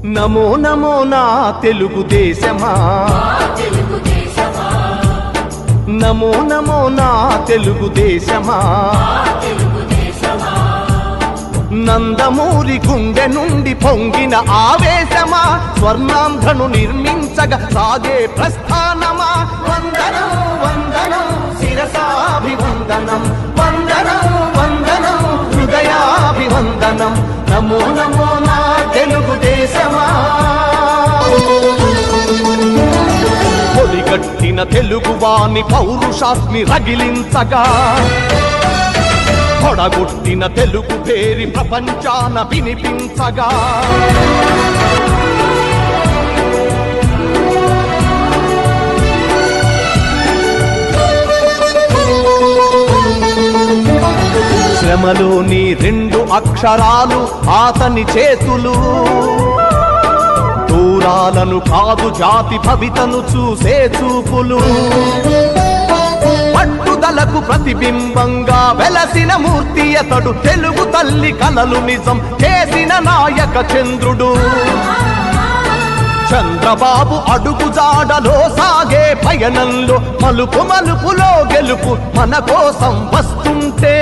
నమో నమో నా తెలుగుదేశమా, నమో నమో నా తెలుగుదేశమా, నందమూరి గుండె నుండి పొంగిన ఆవేశమా, స్వర్ణాంధ్రను నిర్మించగా సాగే ప్రస్థానమా. వందనం వందనం శిరసాభివందనం, వందనం వందనం హృదయాభివందనం, నమో నమో నా తెలుగుదేశమా. పొడిగట్టిన తెలుగువాని పౌరుషాస్మి రగిలించగా, పొడగొట్టిన తెలుగు పేరి ప్రపంచాన వినిపించగా, శ్రమలోని రెండు అక్షరాలు అతని చేతులు, దూరాలను కాదు జాతి భవితను చూసే చూపులు, పట్టుదలకు ప్రతిబింబంగా వెలసిన మూర్తి అతడు, తెలుగు తల్లి కలలు నిజం చేసిన నాయక చంద్రుడు. చంద్రబాబు అడుగు జాడలో సాగే పయనంలో మలుపు మలుపులో గెలుపు మన కోసం వస్తుంటే,